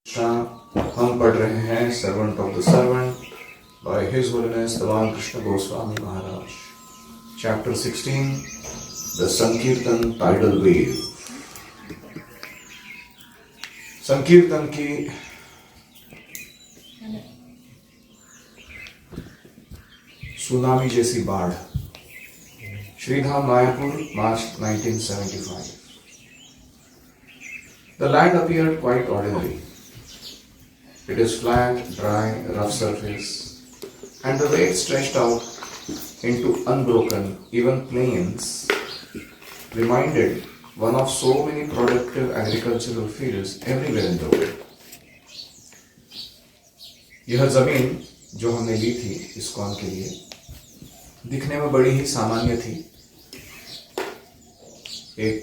हम पढ़ रहे हैं servant of the servant by his holiness भगवान कृष्ण गोस्वामी महाराज, चैप्टर 16, द संकीर्तन टाइडल वेव। संकीर्तन की सुनामी जैसी बाढ़। श्रीधाम मायापुर, मार्च 1975। The land appeared quite ordinary. It is flat, dry, rough surface, and the way it stretched out into unbroken, even plains reminded one of so many productive agricultural fields everywhere in the world. यह जमीन जो हमने ली थी ISKCON के लिए दिखने में बड़ी ही सामान्य थी। एक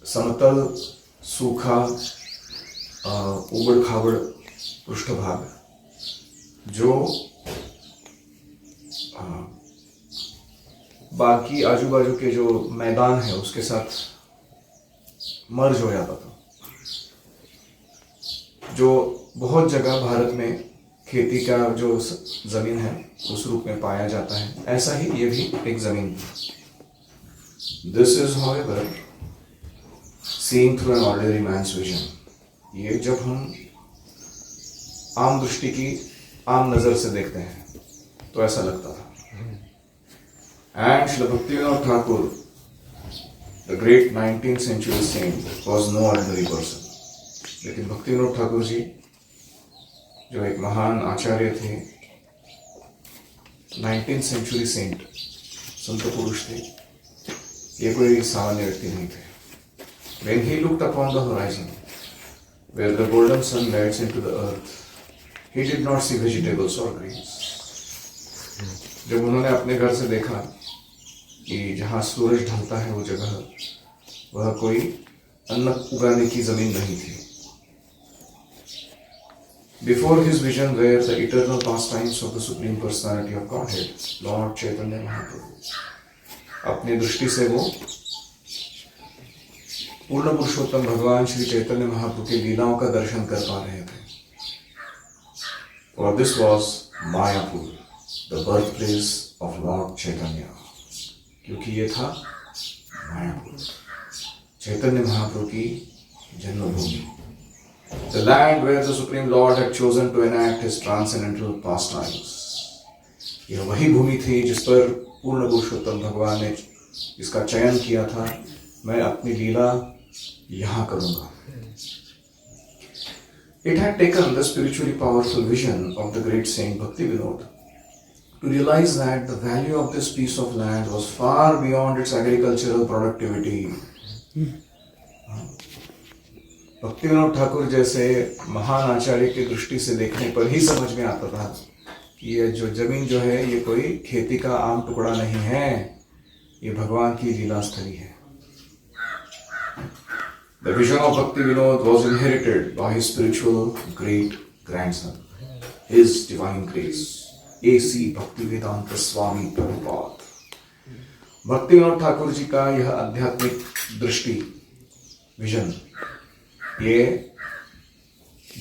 समतल, सूखा, उबड़ खाबड़ पृष्ठभाग जो बाकी आजू बाजू के जो मैदान है उसके साथ मर्ज हो जाता था। जो बहुत जगह भारत में खेती का जो जमीन है उस रूप में पाया जाता है, ऐसा ही ये भी एक जमीन थी। This is however seeing through an ordinary man's vision. ये जब हम आम दृष्टि की आम नजर से देखते हैं तो ऐसा लगता था। And Shri Bhaktivinod Thakur, the great 19th century saint, was no ordinary person। लेकिन भक्तिविनोद ठाकुर जी जो एक महान आचार्य थे, 19th century saint, संत पुरुष थे, ये कोई सामान्य व्यक्ति नहीं थे। When he looked upon the horizon, where the golden sun lights into the earth, he did not see vegetables or greens। जब उन्होंने अपने घर से देखा कि जहाँ सूरज ढलता है वो जगह, वह कोई अन्न उगाने की जमीन नहीं थी। Before his vision were the eternal pastimes of the Supreme Personality of Godhead, Lord Chaitanya Mahaprabhu। अपनी दृष्टि से वो पूर्ण पुरुषोत्तम भगवान श्री चैतन्य महाप्रभु की लीलाओं का दर्शन कर पा रहे थे। और this was Mayapur, the birth place of lord Chaitanya. क्योंकि ये था मायापुर, चैतन्य महाप्रभु की जन्मभूमि। The land where the supreme lord had chosen to enact his transcendental pastimes. यह वही भूमि थी जिस पर पूर्ण पुरुषोत्तम भगवान ने इसका चयन किया था, मैं अपनी लीला यहां करूंगा। It had taken the spiritually powerful vision of the great saint Bhaktivinoda to realize that the value of this piece of land was far beyond its agricultural productivity। Bhaktivinod Thakur जैसे महान आचार्य की दृष्टि से देखने पर ही समझ में आता था कि ये जो जमीन जो है ये कोई खेती का आम टुकड़ा नहीं है, ये भगवान की लीला स्थली है। The vision of Bhaktivinoda was inherited by his spiritual great grandson, His Divine Grace, A.C. Bhaktivedanta Swami Prabhupada। Bhaktivinod Thakur ji का यह आध्यात्मिक दृष्टि, विजन, ये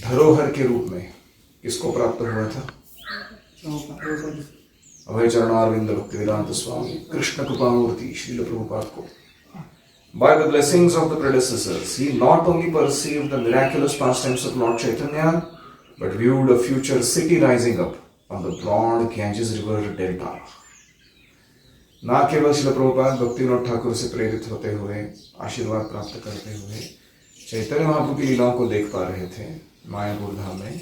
धरोहर के रूप में किसको प्राप्त हुआ था? अभय चरणारविंद भक्तिवेदांत स्वामी कृष्ण कृपामूर्ति श्रील प्रभुपाद को। By the blessings of the predecessors, he not only perceived the miraculous pastimes of Lord Chaitanya, but viewed a future city rising up on the broad Ganges River delta। ना केवल श्रील प्रभुपाद भक्तिविनोद ठाकुर से प्रेरित होते हुए, आशीर्वाद प्राप्त करते हुए चैतन्य महाप्रभु की लीलाओं को देख पा रहे थे मायापुर धाम में,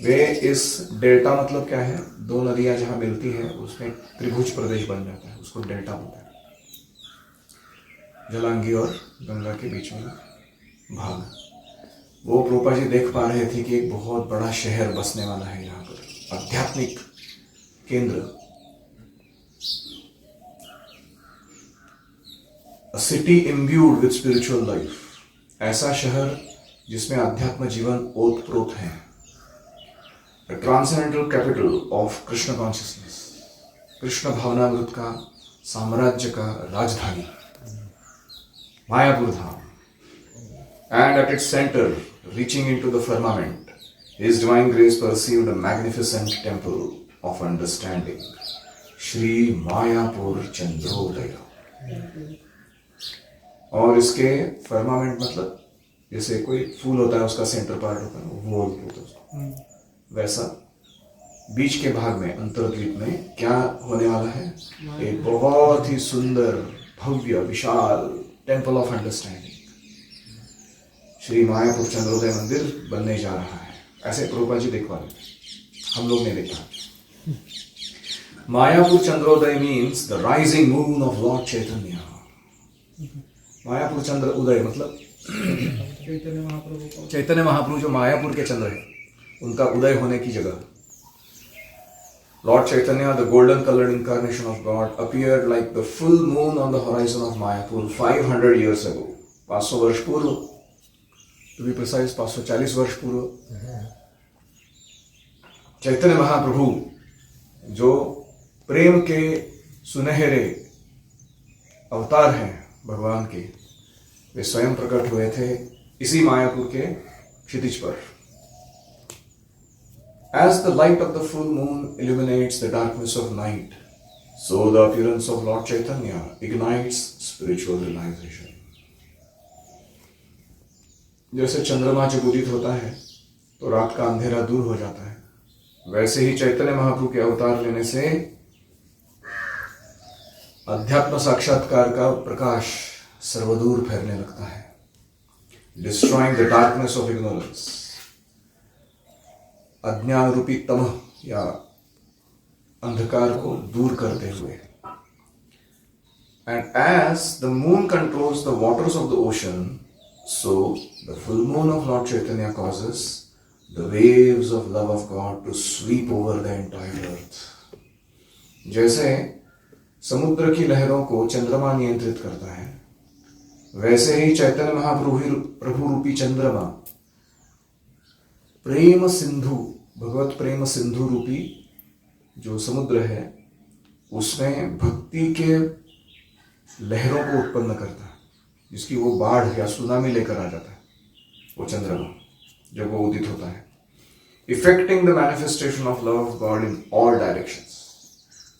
वे इस डेल्टा मतलब क्या है? दो नदियां जहां मिलती हैं उसमें त्रिभुज प्रदेश बन जाता है, उसको डेल्टा बोलते हैं। जलांगी और गंगा के बीच में भाग। वो प्रभुपाद जी देख पा रहे थे कि एक बहुत बड़ा शहर बसने वाला है यहाँ पर, आध्यात्मिक केंद्र, अ city imbued with spiritual life. ऐसा शहर जिसमें आध्यात्म जीवन ओतप्रोत है। A transcendental capital of Krishna consciousness, Krishna भावनामृत का साम्राज्य का राजधानी मायापुर धाम। And at its center, reaching into the firmament, His divine grace perceived a magnificent temple of understanding, Shri Mayapur चंद्रोदय। और इसके फर्मामेंट मतलब जैसे कोई फूल होता है, उसका सेंटर पार्ट होता है, वो बोलते हैं उसको, वैसा बीच के भाग में अंतर्द्वीप में क्या होने वाला है? एक बहुत ही सुंदर भव्य विशाल temple of understanding, Shri Mayapur Chandrodaya Mandir बनने जा रहा है। ऐसे प्रभुपाद जी देखवा रहे थे, हम लोग ने देखा। Mayapur Chandrodaya means the rising moon of lord Chaitanya. Mayapur चंद्र उदय मतलब चैतन्य महाप्रभु जो मायापुर के चंद्र है, उनका उदय होने की जगह। Lord Chaitanya, the golden colored incarnation of God, appeared like the full moon on the horizon of Mayapur 500 years ago. 500 वर्ष पूर्व, to be precise 540 वर्ष पूर्व, चैतन्य महाप्रभु जो प्रेम के सुनहरे अवतार हैं भगवान के, वे स्वयं प्रकट हुए थे इसी मायापुर के क्षितिज पर। As the light of the full moon illuminates the darkness of night, so the appearance of Lord Chaitanya ignites spiritual realization. जैसे चंद्रमा जब उदित होता है तो रात का अंधेरा दूर हो जाता है, वैसे ही चैतन्य महाप्रभु के अवतार लेने से अध्यात्म साक्षात्कार का प्रकाश सर्वदूर फैलने लगता है, destroying the darkness of ignorance. अज्ञान रूपी तमह या अंधकार को दूर करते हुए। And as the moon controls the waters of the ocean, so the full moon of Lord Chaitanya causes the waves of love of God to sweep over the entire earth. जैसे समुद्र की लहरों को चंद्रमा नियंत्रित करता है, वैसे ही चैतन्य महाप्रभु रूपी चंद्रमा प्रेम सिंधु, भगवत प्रेम सिंधु रूपी जो समुद्र है, उसमें भक्ति के लहरों को उत्पन्न करता है, जिसकी वो बाढ़ या सुनामी लेकर आ जाता है वो चंद्रमा जब वो उदित होता है, effecting the manifestation of love of God in all directions.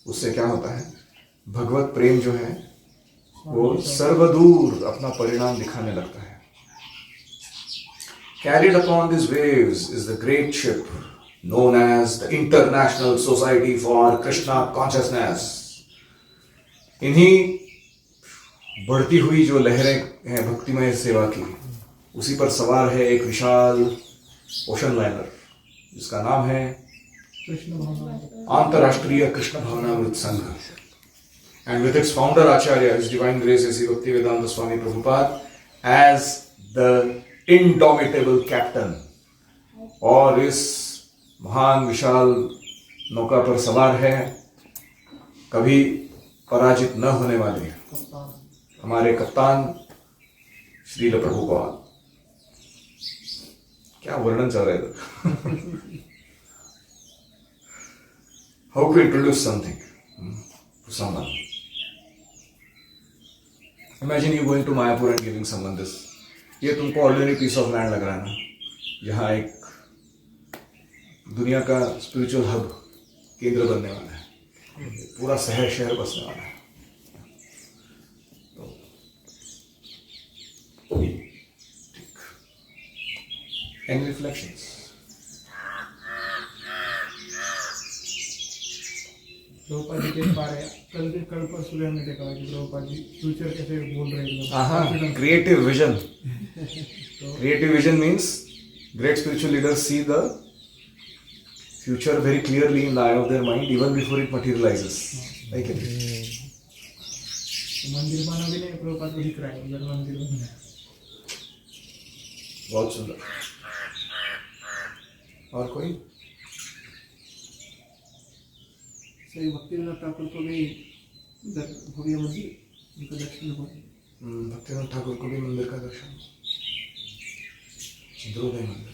उससे क्या होता है? भगवत प्रेम जो है वो सर्वदूर अपना परिणाम दिखाने लगता है। Carried upon these waves is the great ship known as the International Society for Krishna Consciousness. इन्हीं बढ़ती हुई जो लहरें हैं भक्तिमय सेवा की, उसी पर सवार है एक विशाल ओशन लाइनर जिसका नाम है अंतरराष्ट्रीय कृष्ण भावनामृत संघ। And with its founder Acharya, His Divine Grace A.C. Bhaktivedanta Swami Prabhupada as the indomitable captain, और इस महान विशाल नौका पर सवार है कभी पराजित न होने वाले हमारे कप्तान श्रील प्रभुपाद। क्या वर्णन चल रहा है? How to introduce something to someone? Imagine you going to Mayapur and giving someone this. ये तुमको ऑर्डिनरी पीस ऑफ लैंड लग रहा है ना, जहाँ एक दुनिया का स्पिरिचुअल हब केंद्र बनने वाला है, पूरा शहर बसने वाला है। तो ठीक, एनी रिफ्लेक्शंस? प्रभुपाद जी देख पा रहे हैं, कल परसों हमने देखा कि प्रभुपाद जी फ्यूचर कैसे बोल रहे हैं। हाँ, creative vision. Creative vision means great spiritual leaders see the future very clearly in the eye of their mind even before it materializes. Like it. मंदिर बना भी नहीं, प्रभुपाद को दिख रहा है उधर मंदिर बना है। बहुत सुंदर। और कोई? सही भक्तिविनोद ठाकुर को भी भव्य मंदिर उनका दर्शन हुआ। भक्तिविनोद ठाकुर को भी मंदिर का दर्शन, चंद्रोदय मंदिर।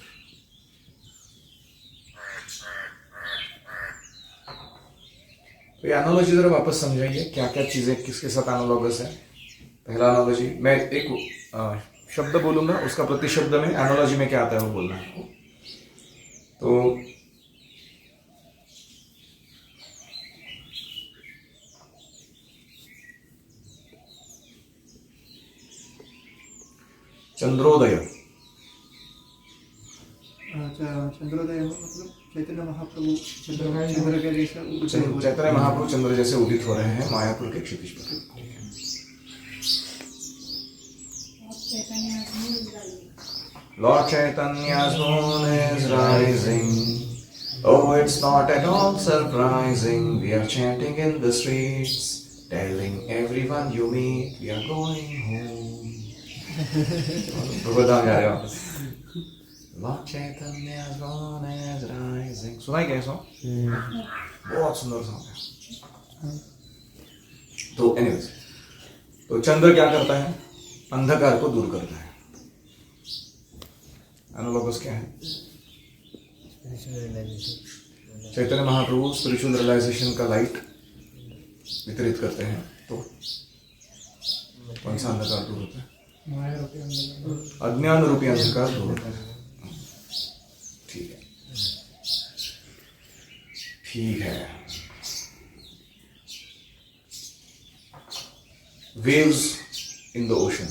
तो ये एनालॉजी जरा वापस समझाइए, क्या क्या चीजें किसके साथ एनालॉगस है। पहला एनालॉजी, मैं एक शब्द बोलूंगा, उसका प्रतिशब्द में एनालॉजी में क्या आता है वो बोलना है। तो चंद्रोदय, चंद्रोदय मतलब चैतन्य महाप्रभु चंद्र के जैसा उदय हो रहे चैतन्य महाप्रभु चंद्र जैसे उदित हो रहे हैं मायापुर के क्षितिज पर। Lord Chaitanya's moon is rising. Oh, it's not at all surprising. We are chanting in the streets, telling everyone you meet, we are going home. भगवद्धाम जा रहे हो वापस। Lord Chaitanya's moon is rising. सुना क्या सॉन्ग? बहुत सुंदर song है। तो एनीवेज, तो चंद्र क्या करता है? अंधकार को दूर करता है। एनालॉगस क्या है? चैतन्य महाप्रभु स्पिरिचुअल रियलाइजेशन का लाइट वितरित करते हैं, तो कौन सा अंधकार दूर होता है? माया रूपी अंधकार, अज्ञान रूपी अंधकार दूर होता है। ठीक है, ठीक है। वेव्स इन द ओशन,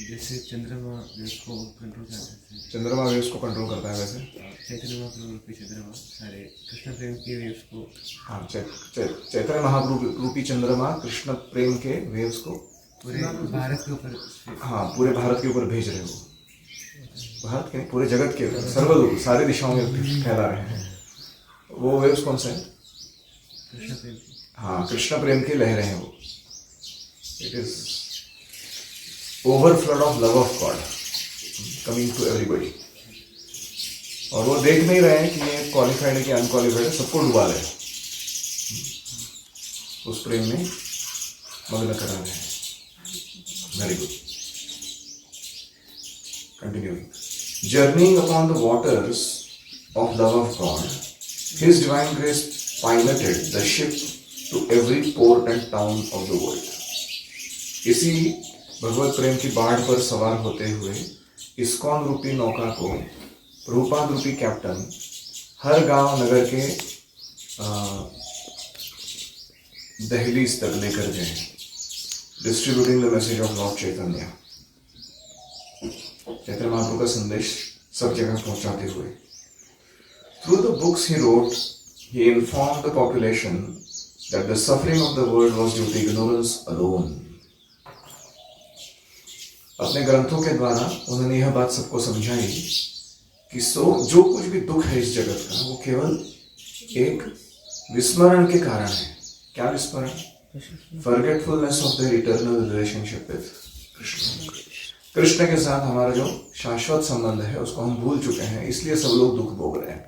जैसे चंद्रमा वेव्स को कंट्रोल करता है, चंद्रमा वेव्स को कंट्रोल करता है, वैसे चैतन्य महाप्रभु रूपी चंद्रमा सारे कृष्ण प्रेम के वेव्स को, हाँ, चैतन्य महाप्रभु रूपी चंद्रमा कृष्ण प्रेम के वेव्स को पूरे भारत के ऊपर, हाँ, पूरे भारत के ऊपर भेज रहे हो। भारत के नहीं, पूरे जगत के सर्वदूर सारी दिशाओं में फैला रहे हैं। वो वेव्स कौन सा है? कृष्ण प्रेम की। हाँ, कृष्ण प्रेम की लहरें हैं वो। It is overflowed of love of God coming to everybody. और वो देख नहीं रहे हैं कि ये क्वालिफाइड है कि अनक्वालिफाइड है, सबको डुबा रहे हैं, उस प्रेम में मग्न करा रहे हैं। Very good, continuing. Journeying upon the waters of love of God, his divine grace piloted the ship to every port and town of the world. इसी भगवत प्रेम की बाढ़ पर सवार होते हुए इस्कॉन रूपी नौका को प्रभुपाद रूपी कैप्टन हर गांव नगर के दहलीज तक लेकर गए, distributing the message of lord Chaitanya. Chaitanya Mahaprabhu का संदेश सब जगह पहुंचाते हुए, through the books he wrote, he informed the population that the suffering of the world was due to ignorance alone. अपने ग्रंथों के द्वारा उन्होंने यह बात सबको समझाई कि जो कुछ भी दुख है इस जगत का, वो केवल एक विस्मरण के कारण है। क्या विस्मरण? Forgetfulness of their eternal relationship with Krishna. Krishna के साथ हमारा जो शाश्वत संबंध है उसको हम भूल चुके हैं, इसलिए सब लोग दुख भोग रहे हैं।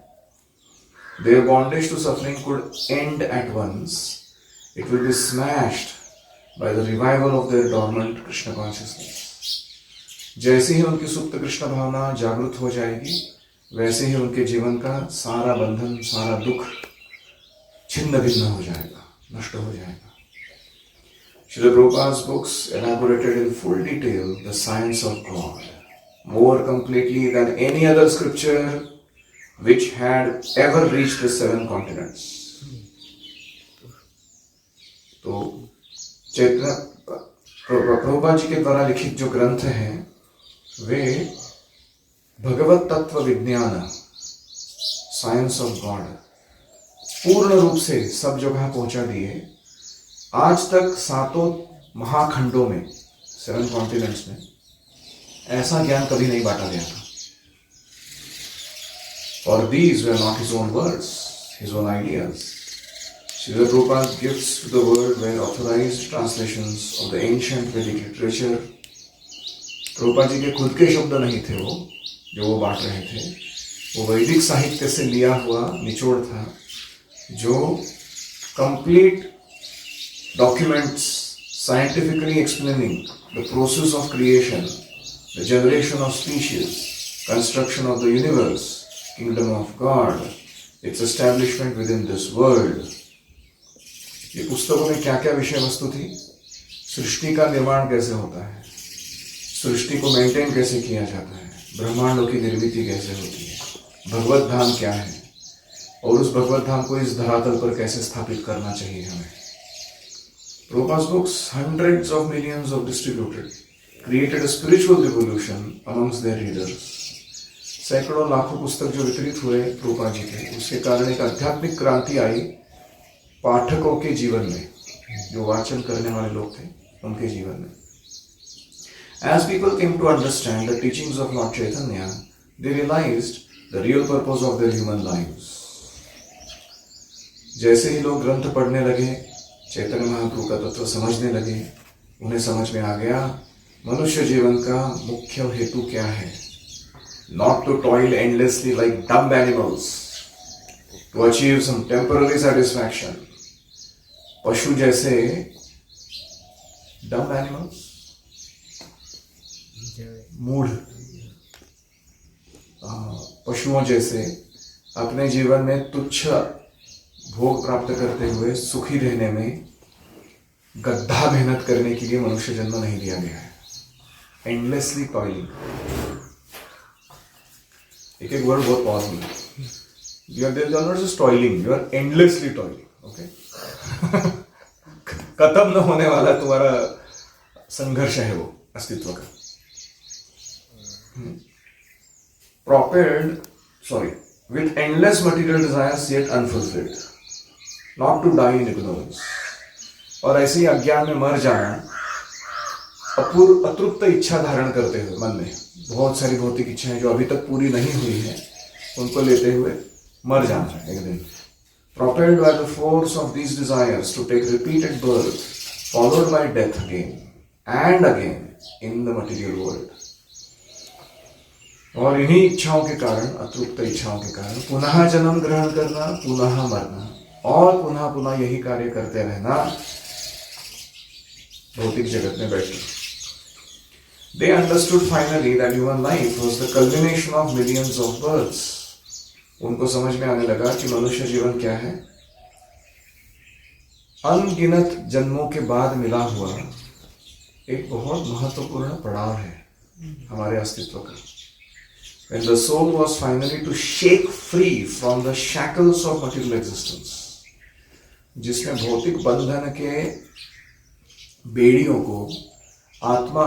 Their bondage to suffering could end at once. It will be smashed by the revival of their dormant Krishna consciousness. जैसे ही उनकी सुप्त कृष्ण भावना जागृत हो जाएगी, वैसे ही उनके जीवन का सारा बंधन, सारा दुख छिन्न भिन्न हो जाएगा, नष्ट हो जाएगा। Srila Prabhupada's books elaborated in full detail the science of God, more completely than any other scripture which had ever reached the 7 continents. तो चैतन्य प्रभुपाद जी के द्वारा लिखित जो ग्रंथ हैं वे भगवत तत्व विज्ञान, साइंस ऑफ गॉड, पूर्ण रूप से सब जगह पहुंचा दिए। आज तक 7 महाखंडों में, 7 कॉन्टिनेंट्स में ऐसा ज्ञान कभी नहीं बांटा गया था। For these were not his own words, his own ideas. Srila Prabhupada's gifts to the world were authorized translations of the ancient Vedic literature. Prabhupada ji के खुद के शब्द नहीं थे वो, जो वो बांट रहे थे, वो वैदिक साहित्य से लिया हुआ निचोड़ था, जो complete documents scientifically explaining the process of creation, the generation of species, construction of the universe, kingdom of God, its establishment within this world. ये पुस्तकों में क्या क्या विषय वस्तु थी? सृष्टि का निर्माण कैसे होता है, सृष्टि को मेंटेन कैसे किया जाता है, ब्रह्मांडों की निर्मित कैसे होती है, भगवत धाम क्या है और उस भगवत धाम को इस धरातल पर कैसे स्थापित करना चाहिए हमें. Prabhupada's books, hundreds of millions of distributed, created a spiritual revolution amongst their readers. सैकड़ों लाखों पुस्तक जो वितरित हुए प्रभुपाद जी के, उसके कारण एक आध्यात्मिक क्रांति आई पाठकों के जीवन में, जो वाचन करने वाले लोग थे उनके जीवन में. As people came to understand the teachings of Lord Chaitanya, they realized the real purpose of their human lives. जैसे ही लोग ग्रंथ पढ़ने लगे, चैतन्य महाप्रभु का तत्व समझने लगे, उन्हें समझ में आ गया मनुष्य जीवन का मुख्य हेतु क्या है. Not to toil endlessly like dumb animals to achieve some temporary satisfaction. पशु जैसे dumb animals, मूढ़ पशुओं जैसे अपने जीवन में तुच्छ भोग प्राप्त करते हुए सुखी रहने में गद्दा मेहनत करने के लिए मनुष्य जन्म नहीं दिया गया है. एंडलेसली टॉयलिंग, एक एक वर्ड बहुत पावरफुल है. You are not just toiling, you are endlessly toiling. Okay, खत्म न होने वाला तुम्हारा संघर्ष है वो अस्तित्व का. with endless material desires yet unfulfilled, not to die in ignorance. और ऐसे ही अज्ञान में मर जाना, अतृप्त इच्छा धारण करते हुए मन में बहुत सारी भौतिक इच्छाएं जो अभी तक पूरी नहीं हुई है, उनको लेते हुए मर जाना एक दिन. Propelled by the force of these desires to take repeated birth, followed by death again and again in the material world. और इन्हीं इच्छाओं के कारण, अतृप्त इच्छाओं के कारण पुनः जन्म ग्रहण करना, पुनः मरना और पुनः पुनः यही कार्य करते रहना भौतिक जगत में बैठकर. They understood finally that human life was the culmination of millions of births. उनको समझ में आने लगा कि मनुष्य जीवन क्या है, अनगिनत जन्मों के बाद मिला हुआ एक बहुत महत्वपूर्ण पड़ाव है हमारे अस्तित्व का. When the soul was finally to shake free from the shackles of material existence, जिसमें भौतिक बंधन के बेड़ियों को आत्मा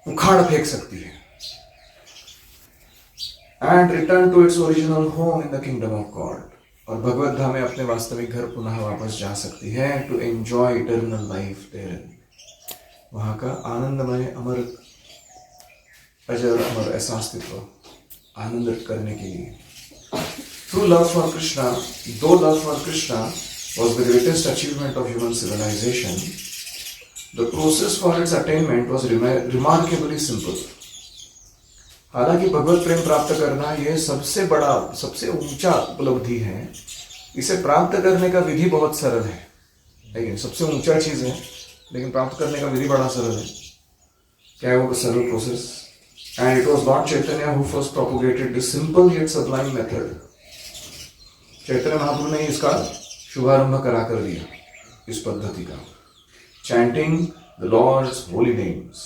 उखाड़ फेंक सकती है, and return to its original home in the kingdom of God, और भगवत धाम में अपने वास्तविक घर पुनः वापस जा सकती है, to enjoy eternal life therein, वहां का आनंदमय अमर अजर अमर ऐसा अस्तित्व आनंदित करने के लिए. Through love for Krishna, though love for Krishna was the greatest achievement of human civilization, the process for its attainment was remarkably simple. हालांकि भगवत प्रेम प्राप्त करना यह सबसे बड़ा, सबसे ऊंचा उपलब्धि है, इसे प्राप्त करने का विधि बहुत सरल है. लेकिन सबसे ऊंचा चीज है, लेकिन प्राप्त करने का विधि बड़ा सरल है. क्या है वो सरल process? And it was Lord Chaitanya who first propagated this simple yet sublime method. Chaitanya Mahaprabhu ने इसका शुभारंभ करा कर दिया इस पद्धति का. Chanting the Lord's holy names.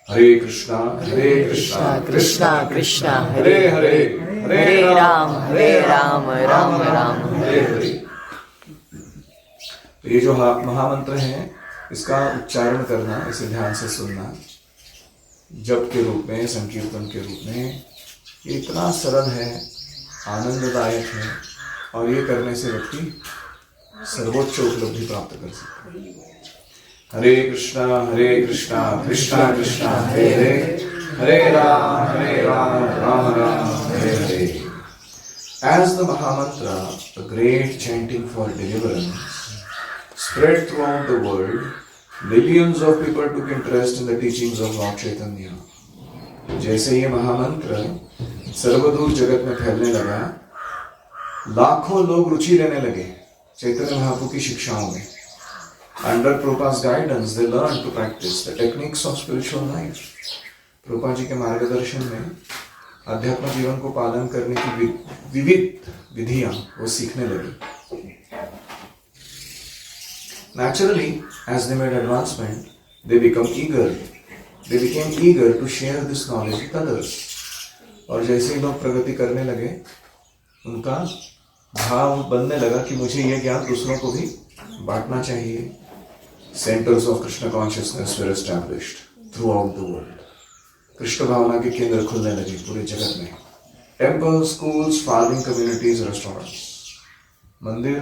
Hare Krishna, Krishna Krishna, Hare Hare, Hare Ram, Ram Ram, Hare Hare. तो ये जो महामंत्र है, इसका उच्चारण करना, इसे ध्यान से सुनना, जप के रूप में, संकीर्तन के रूप में, ये इतना सरल है, आनंददायक है, और ये करने से व्यक्ति सर्वोच्च उपलब्धि प्राप्त कर सकता है. हरे कृष्णा कृष्णा कृष्णा हरे हरे, हरे Ram Ram Ram Hare Hare. As the Mahamantra, a great chanting for deliverance, spread throughout the world, millions of people took interest in the teachings of Lord Chaitanya. जैसे ये महामंत्र सर्वदूर जगत में फैलने लगा, लाखों लोग रुचि लेने लगे चैतन्य महाप्रभु की शिक्षाओं में. Under Prabhupada's guidance, they learned to practice the techniques of spiritual life. Prabhupada ji के मार्गदर्शन में अध्यात्म जीवन को पालन करने की विविध विधियां वो सीखने लगे. Naturally, as they made advancement, they become eager they became eager to share this knowledge with others. और जैसे ही लोग प्रगति करने लगे, उनका भाव बनने लगा कि मुझे यह ज्ञान दूसरों को भी बांटना चाहिए. Centers of Krishna consciousness were established throughout the world. Krishna भावना के केंद्र खुलने लगे पूरे जगत में. Temples, schools, farming communities, restaurants, मंदिर,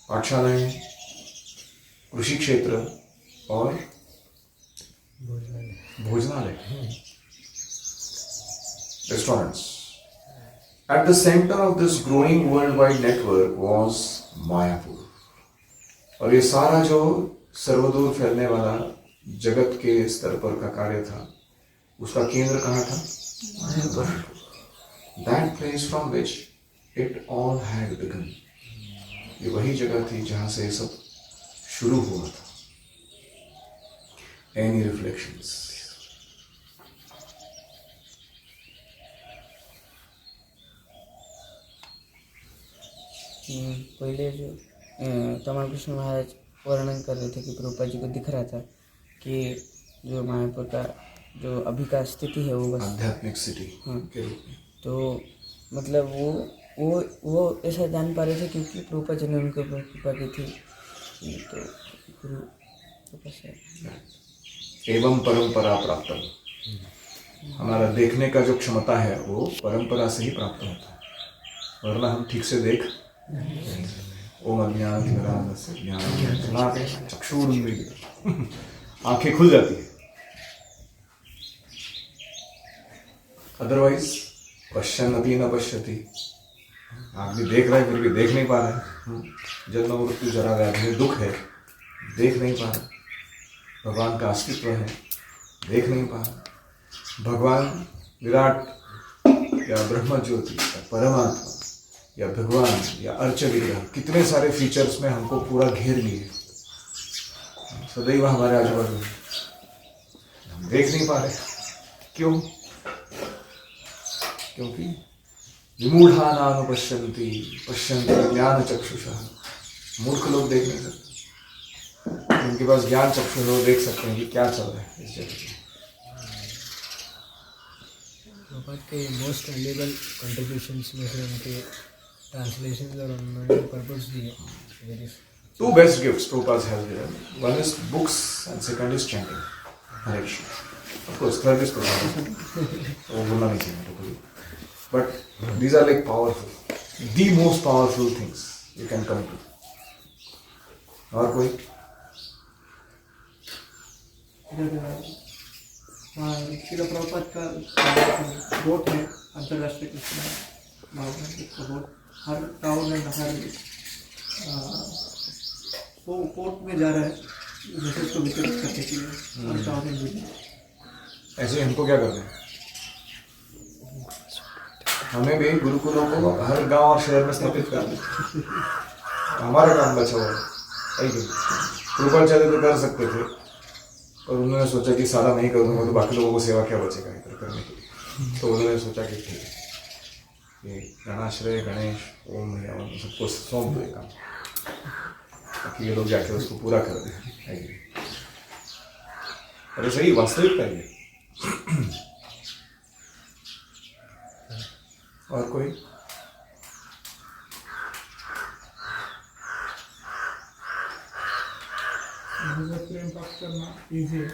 पाठशालाएं, कृषि क्षेत्र और भोजनालय, restaurants. At the center of this growing worldwide network was Mayapur. और ये सारा जो सर्वदूर फैलने वाला जगत के स्तर पर का कार्य था, उसका केंद्र कहाँ था? Mayapur. That place from which it all had begun. ये वही जगह थी जहाँ से सब शुरू हुआ था. Any reflections? पहले जो तमाल कृष्ण महाराज वर्णन कर रहे थे कि प्रभुपाद जी को दिख रहा था कि जो मायापुर का जो अभी का स्थिति है वो बस आध्यात्मिक सिटी हाँ. के रूप में. तो मतलब वो ऐसा जान पा रहे थे क्योंकि प्रभुपाद जी ने उनके ऊपर कृपा की थी. तो गुरु कृपा से एवं परंपरा प्राप्त. हमारा देखने का जो क्षमता है वो परंपरा से ही प्राप्त होता है, वरना हम ठीक से देख ओम अज्ञानतिमिरान्धस्य ज्ञानांजनशलाकया चक्षुरुन्मीलितम्. आंखें खुल जाती है. अदरवाइज पश्यन्नपि न पश्यति. आदमी देख रहा है फिर भी देख नहीं पा रहा है. जन्म मृत्यु जरा व्याधि में दुख है, देख नहीं पा रहा. भगवान का अस्तित्व है, देख नहीं पा रहा. भगवान विराट या ब्रह्म ज्योति या परमात्मा या भगवान या अर्च विग्रह, कितने सारे फीचर्स में हमको पूरा घेर लिए, सदैव हमारे आजू बाजू हम देख नहीं पा रहे. क्यों? क्योंकि विमूढ़ा नानुपश्यन्ति पश्यन्ति ज्ञान चक्षुषा. मूर्ख लोग देख नहीं सकते. उनके पास ज्ञान चक्षु है, वो देख सकते हैं कि क्या चल रहा है इस जगत में. प्रभुपाद के मोस्ट वैल्यूएबल कंट्रीब्यूशंस में से उनके ट्रांसलेशंस और उन्होंने पर्पस दिए. Two best gifts Prabhupada has given. One is books and second is chanting. Hare Krishna. Of course, third is Prabhupada. वो बोलना नहीं चाहिए मेरे को. But these are like powerful, the most powerful things you can come to. और कोई? श्रील प्रभुपाद का vote है अंतर्राष्ट्रीय कृष्ण भावना का वोट. हर टाउन में वो कोर्ट में जा रहा है मैसेज को वितरित करने के लिए. हर टाउन में ऐसे हमको क्या करना है? हमें भी गुरुकुलों को हर गांव और शहर में स्थापित करना. हमारा काम बचा हुआ है. कृपा चाहते तो कर सकते थे, और उन्होंने सोचा कि सारा नहीं करूँगा तो बाकी लोगों को सेवा क्या बचेगा इधर करने के लिए. तो उन्होंने सोचा कि ठीक है, ये गणाश्रय गणेश ओम हवन सबको सौंप दो काम, ताकि ये लोग जाके उसको पूरा कर दें. अरे सही वास्तविकता है. और कोई? भगवत प्रेम प्राप्त करना इजी है.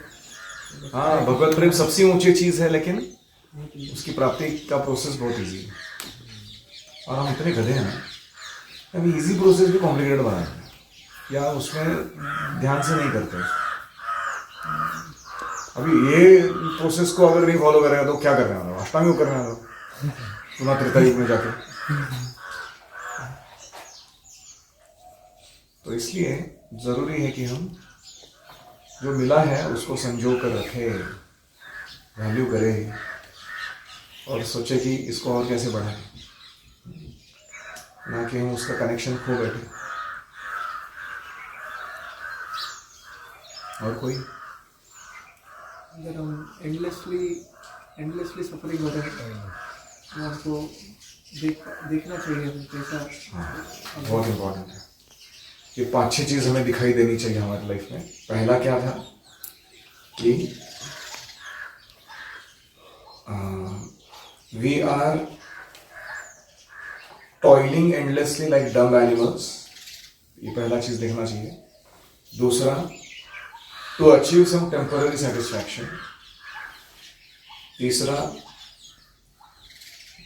हाँ, भगवत प्रेम सबसे ऊंची चीज है, लेकिन उसकी प्राप्ति का प्रोसेस बहुत इजी है. और हम इतने गधे हैं ना, हम इजी प्रोसेस भी कॉम्प्लिकेटेड बना देते हैं, या उसमें ध्यान से नहीं करते. अभी ये प्रोसेस को अगर नहीं फॉलो करेगा तो क्या करने वाला? अष्टांग योग करने वाला पुनः त्रेता युग में जाके. तो इसलिए जरूरी है कि हम जो मिला है उसको संजो कर रखें, वैल्यू करें और सोचे कि इसको और कैसे बढ़ाएं, ना कि हम उसका कनेक्शन खो बैठे. और कोई? अगर हम एंडलेसली सफरिंग हो रहे हैं तो हमको देखना चाहिए कैसा. बहुत इम्पोर्टेंट है. ये 5-6 चीज हमें दिखाई देनी चाहिए हमारी लाइफ में. पहला क्या था कि we are toiling endlessly like dumb animals. ये पहला चीज देखना चाहिए. दूसरा, to achieve some temporary satisfaction. तीसरा,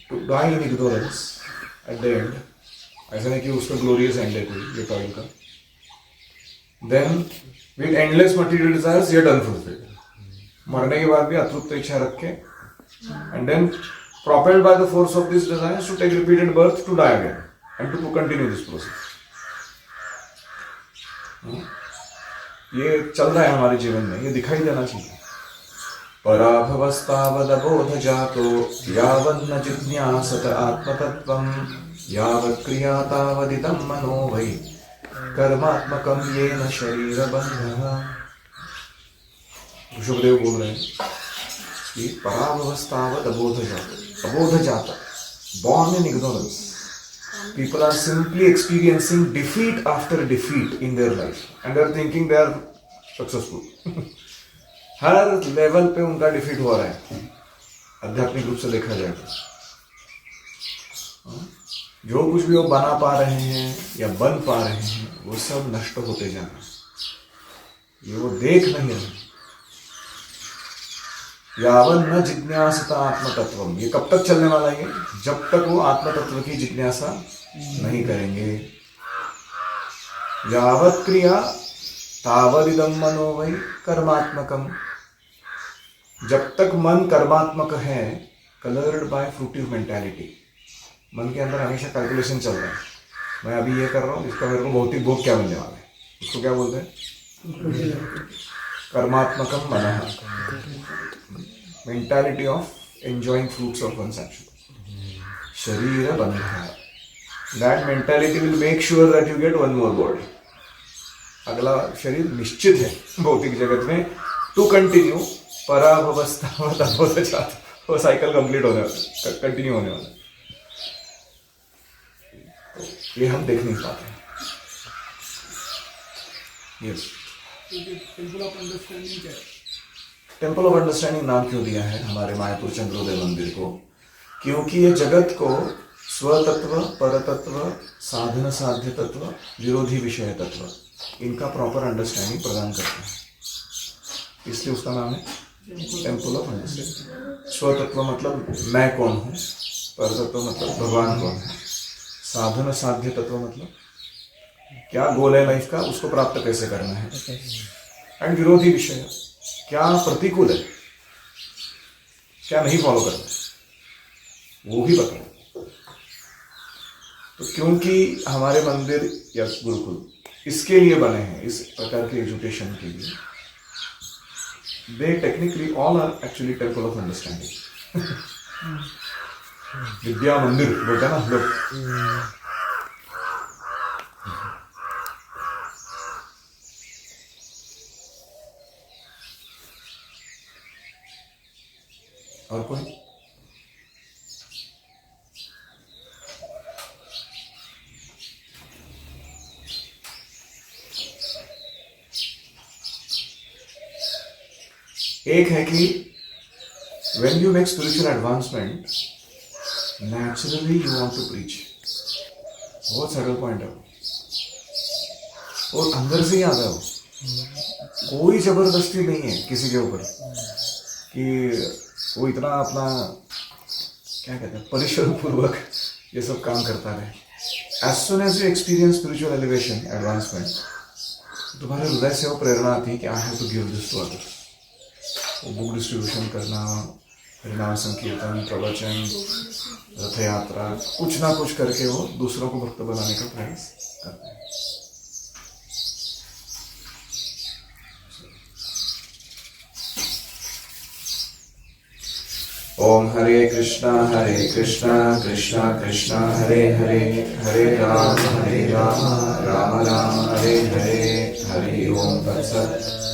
to die in ignorance at the end. ऐसा नहीं कि उसका glorious end है कोई ये toil का. Then with endless material desires yet unfulfilled. मरने के बाद भी अतृप्त इच्छा रख के, and then propelled by the force of these desires to take repeated birth to die again and to continue this process. ये चल रहा है हमारे जीवन में, ये दिखाई देना चाहिए. पराभवस्तावदबोध जातो यावन्न जिज्ञासत आत्मतत्त्वं यावत् क्रिया तावदिदं मनो वै कर्मात्मकं येन शरीरबन्धः. ऋषभदेव बोल रहे हैं कि पराभवस्तावद अबोध जाता, born in ignorance. People are simply experiencing defeat after defeat in their life and they are thinking they are successful. Her level पे उनका डिफीट हो रहा है आध्यात्मिक रूप से देखा जाए तो. जो कुछ भी वो बना पा रहे हैं या बन पा रहे हैं वो सब नष्ट होते जा रहे हैं. ये वो देख नहीं रहे. यावन न जिज्ञासता आत्मतत्वम, ये कब तक चलने वाला है? जब तक वो आत्मतत्व की जिज्ञासा नहीं करेंगे. यावत क्रिया तावदिदं मनो वै कर्मात्मकम, जब तक मन कर्मात्मक है, कलर्ड बाय फ्रूटिव मेंटालिटी. मन के अंदर हमेशा कैलकुलेशन चल रहा है. मैं अभी ये कर रहा हूँ, इसका मेरे को भौतिक भोग क्या मिलने वाला है. इसको क्या बोलते हैं? कर्मात्मकम मनः, mentality of enjoying fruits of one's action. शरीर बंधः, that mentality will make sure that you get one more body. अगला शरीर निश्चित है भौतिक जगत में टू कंटिन्यू. पराभवस्तावद अबोध जाता, वो साइकिल कंप्लीट होने वाला, कंटिन्यू होने वाला. ये हम देख नहीं पाते. यस, टेम्पल ऑफ अंडरस्टैंडिंग क्या है? टेम्पल ऑफ अंडरस्टैंडिंग नाम क्यों दिया है हमारे मायापुर चंद्रोदय मंदिर को? क्योंकि ये जगत को स्वतत्व, परतत्व, साधन साध्य तत्व, विरोधी विषय तत्व, इनका प्रॉपर अंडरस्टैंडिंग प्रदान करता है. इसलिए उसका नाम है टेम्पल ऑफ अंडरस्टैंडिंग. स्वतत्व मतलब मैं कौन हूँ, परतत्व मतलब भगवान कौन है, साधन साध्य तत्व मतलब क्या गोल है लाइफ का, उसको प्राप्त कैसे करना है, एंड विरोधी विषय क्या प्रतिकूल है, क्या नहीं फॉलो करना है, वो भी पता है. तो क्योंकि हमारे मंदिर या गुरुकुल इसके लिए बने हैं, इस प्रकार के एजुकेशन के लिए, they technically all are actually temple of understanding. विद्या मंदिर बोलते हैं ना लोग. और कोई? एक है कि when you make spiritual advancement, naturally you want to preach. बहुत सटल पॉइंट है और अंदर से ही आता है वो. कोई जबरदस्ती नहीं है किसी के ऊपर कि वो इतना अपना क्या कहते हैं परिश्रम पूर्वक ये सब काम करता रहे. As soon as you experience spiritual elevation, advancement, तुम्हारे हृदय से वो प्रेरणा आती है कि I have to give this to others. वो बुक डिस्ट्रीब्यूशन करना, हरिनाम संकीर्तन, प्रवचन, रथ यात्रा, कुछ ना कुछ करके वो दूसरों को भक्त बनाने का प्रयास करते हैं. ओम हरे कृष्णा कृष्णा कृष्णा हरे हरे, हरे राम राम राम हरे हरे. हरि ओम तत्सत्.